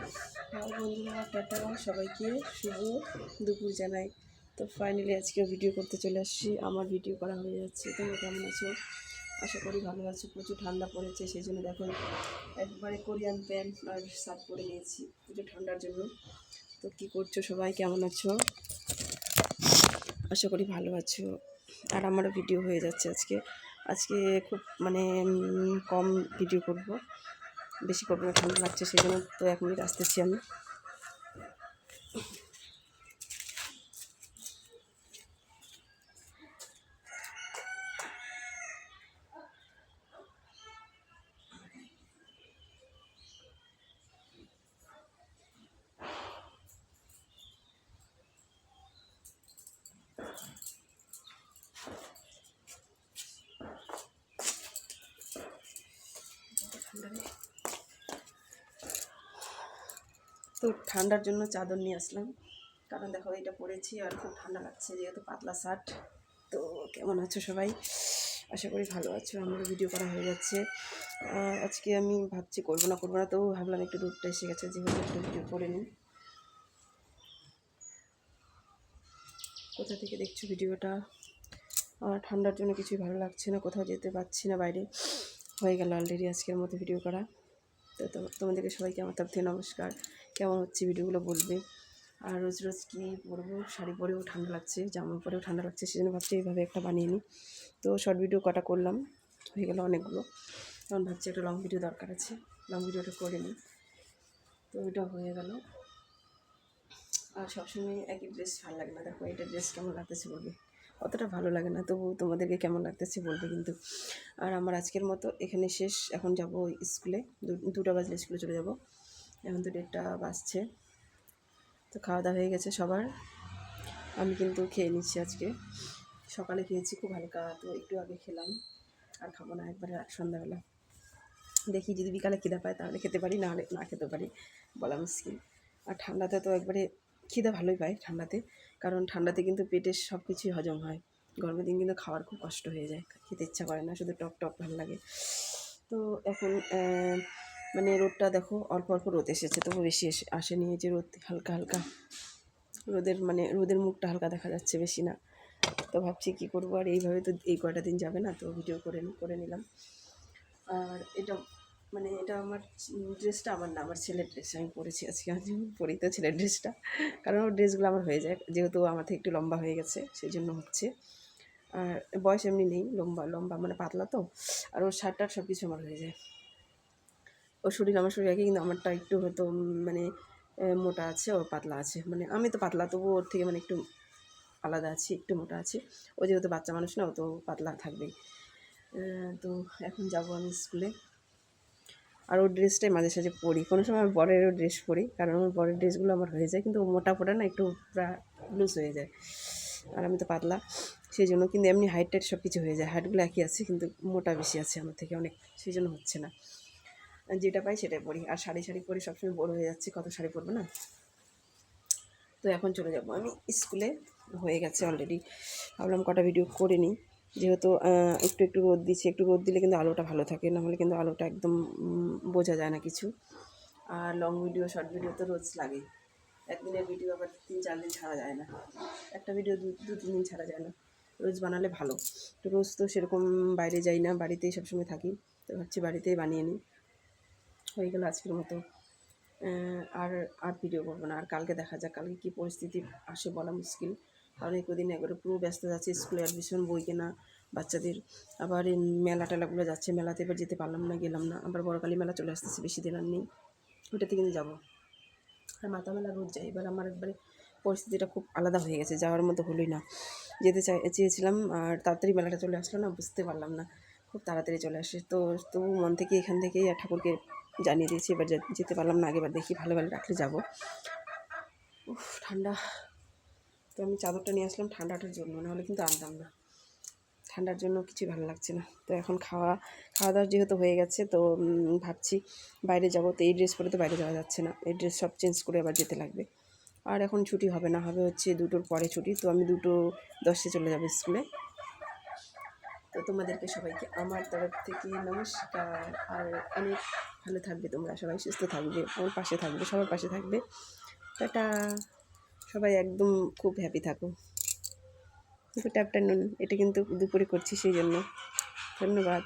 বন্ধুরা, টাটা, সবাইকে শুভ দুপুর জানাই। তো ফাইনালি আজকে ভিডিও করতে চলে আসছি। আমার ভিডিও করা হয়ে যাচ্ছে। তোমরা কেমন আছো? আশা করি ভালো আছো। প্রচুর ঠান্ডা পড়েছে, সেই জন্য দেখো একবারে কোরিয়ান প্যান্ট আর শার্ট পরে নিয়েছি প্রচুর ঠান্ডার জন্য। তো কী করছো সবাই, কেমন আছো? আশা করি ভালো আছো। আর আমারও ভিডিও হয়ে যাচ্ছে আজকে। আজকে খুব কম ভিডিও করব, বেশি করবো না, ঠান্ডা লাগছে সেই জন্য। তো 1 মিনিট আসতেছি আমি। তো ঠান্ডার জন্য চাদর নিয়ে আসলাম, কারণ দেখো এটা পরেছি আর খুব ঠান্ডা লাগছে, যেহেতু পাতলা শার্ট। তো কেমন আছো সবাই? আশা করি ভালো আছো। আমারও ভিডিও করা হয়ে যাচ্ছে। আজকে আমি ভাবছি করবো না, তো ভাবলাম একটু রোদটা এসে গেছে, যেহেতু একটু ভিডিও করে নিই। কোথা থেকে দেখছো ভিডিওটা? ঠান্ডার জন্য কিছুই ভালো লাগছে না, কোথাও যেতে পারছি না বাইরে। হয়ে গেল অলরেডি আজকের মতো ভিডিও করা। তো তোমাদেরকে সবাইকে আমার তরফ থেকে নমস্কার। কেমন হচ্ছে ভিডিওগুলো বলবে। আর রোজ রোজ কী পরবো, শাড়ি পরেও ঠান্ডা লাগছে, জামা পরেও ঠান্ডা লাগছে, সেজন্য ভাবছি এইভাবে একটা বানিয়ে নিই। তো শর্ট ভিডিও কটা করলাম, হয়ে গেল অনেকগুলো। তখন ভাবছি একটা লং ভিডিও দরকার আছে, লং ভিডিওটা করে নিই। তো ওইটা হয়ে গেল। আর সবসময় একই ড্রেস ভালো লাগে না। দেখো এটা ড্রেস কেমন লাগতেছে বলবে, অতটা ভালো লাগে না, তবু তোমাদেরকে কেমন লাগতেছে বলবে কিন্তু। আর আমার আজকের মতো এখানে শেষ। এখন যাব স্কুলে, 2টা বাজলে স্কুলে চলে যাব। এখন তো 1:30 বাজছে। তো খাওয়া দাওয়া হয়ে গেছে সবার। আমি কিন্তু খেয়ে নিচ্ছি আজকে। সকালে খেয়েছি খুব হালকা, তো একটু আগে খেলাম, আর খাবো না একবারে সন্ধ্যাবেলা। দেখি যদি বিকালে খিদা পায় তাহলে খেতে পারি, নাহলে না খেতে পারি, বলা মুশকিল। আর ঠান্ডাতে তো একবারে খিদা ভালোই পায় ঠান্ডাতে, কারণ ঠান্ডাতে কিন্তু পেটের সব কিছুই হজম হয়। গরমের দিন কিন্তু খাওয়ার খুব কষ্ট হয়ে যায়, খেতে ইচ্ছা করে না, শুধু টক টক ভালো লাগে। তো এখন রোদটা দেখো, অল্প অল্প রোদ এসেছে, তবু বেশি আসেনি। যে রোদ হালকা হালকা, রোদের মুখটা হালকা দেখা যাচ্ছে, বেশি না। তো ভাবছি কী করবো, আর এইভাবে তো এই কয়টা দিন যাবে না, তো ভিডিও করে নিলাম। আর এটা আমার ড্রেসটা আমার না, আমার ছেলের ড্রেস। আমি পরেছি আজকে, আমি পরি তো ছেলের ড্রেসটা, কারণ ওর ড্রেসগুলো আমার হয়ে যায়, যেহেতু আমার থেকে একটু লম্বা হয়ে গেছে সেই জন্য হচ্ছে। আর বয়স এমনি নেই, লম্বা লম্বা পাতলা তো। আর ওর শার্ট টার্ট সব কিছু আমার হয়ে যায়। ওর শরীর আমার শরীর একই, কিন্তু আমারটা একটু হয়তো মোটা আছে, ও পাতলা আছে। আমি তো পাতলা, তবু ওর থেকে একটু আলাদা আছি, একটু মোটা আছে। ও যেহেতু বাচ্চা মানুষ না, ও তো পাতলা থাকবেই। তো এখন যাব আমি স্কুলে। আর ওর ড্রেসটাই মাঝে সাঝে পরি, কোনো সময় আমি বরেরও ড্রেস পরি, কারণ আমার বরের ড্রেসগুলো আমার হয়ে যায়, কিন্তু মোটা ফোটা না, একটু প্রায় লুজ হয়ে যায়। আর আমি তো পাতলা, সেই জন্য। কিন্তু এমনি হাইট টাইট সব কিছু হয়ে যায়, হাইটগুলো একই আছে, কিন্তু মোটা বেশি আছে আমার থেকে অনেক, সেই জন্য হচ্ছে না। যেটা পাই সেটাই পরি। আর শাড়ি পরি, সবসময় বড় হয়ে যাচ্ছে, কত শাড়ি পরবো না। তো এখন চলে যাব আমি স্কুলে, হয়ে গেছে অলরেডি। ভাবলাম কটা ভিডিও করে নিই, যেহেতু একটু একটু রোদ দিচ্ছে। একটু রোদ দিলে কিন্তু আলোটা ভালো থাকে, নাহলে কিন্তু আলোটা একদম বোঝা যায় না কিছু। আর লং ভিডিও, শর্ট ভিডিও তো রোজ লাগে। একদিনের ভিডিও আবার 3-4 দিন ছাড়া যায় না, একটা ভিডিও 2-3 দিন ছাড়া যায় না। রোজ বানালে ভালো। তো রোজ তো সেরকম বাইরে যাই না, বাড়িতেই সবসময় থাকি। তো ভাবছি বাড়িতেই বানিয়ে নিই। হয়ে গেল আজকের মতো। আর আর ভিডিও করবো না। আর কালকে দেখা যাক, কালকে কী পরিস্থিতি আসে বলা মুশকিল, কারণ এই কদিন একবারে পুরো ব্যস্ত যাচ্ছে। স্কুলে অ্যাডমিশন, বই কেনা বাচ্চাদের, আবার এই মেলা টেলাগুলো যাচ্ছে, মেলাতে এবার যেতে পারলাম না, গেলাম না। আবার বড়কালী মেলা চলে আসতেছে, বেশি দিন আর নেই, ওটাতে কিন্তু যাবো। আর মাথা মেলা রোজ যাই, এবার আমার একবারে পরিস্থিতিটা খুব আলাদা হয়ে গেছে, যাওয়ার মতো হলোই না। যেতে চেয়েছিলাম, আর তাড়াতাড়ি মেলাটা চলে আসলো না, বুঝতে পারলাম না, খুব তাড়াতাড়ি চলে আসে। তো তবু মন থেকে এখান থেকেই ঠাকুরকে জানিয়ে দিয়েছি, এবার যেতে পারলাম না, আগেবার দেখি ভালো রাখলে যাবো। উফ ঠান্ডা। তো আমি চাদরটা নিয়ে আসলাম ঠান্ডাটার জন্য, নাহলে কিন্তু আনতাম না। ঠান্ডার জন্য কিছুই ভালো লাগছে না। তো এখন খাওয়া দাওয়া যেহেতু হয়ে গেছে, তো ভাবছি বাইরে যাবো। তো এই ড্রেস পরে তো বাইরে যাওয়া যাচ্ছে না, এই ড্রেস সব চেঞ্জ করে আবার যেতে লাগবে। আর এখন ছুটি হবে না, হবে হচ্ছে 2টোর পরে ছুটি। তো আমি 2:10 চলে যাবো স্কুলে। তো তোমাদেরকে সবাইকে আমার তরফ থেকে নমস্কার। আর অনেক ভালো থাকবে তোমরা, সবাই সুস্থ থাকবে, আমার পাশে থাকবে, সবার পাশে থাকবে। টাটা, সবাই একদম খুব হ্যাপি থাকো। গুড আফটারনুন, এটা কিন্তু দুপুরে করছি সেই জন্য। ধন্যবাদ।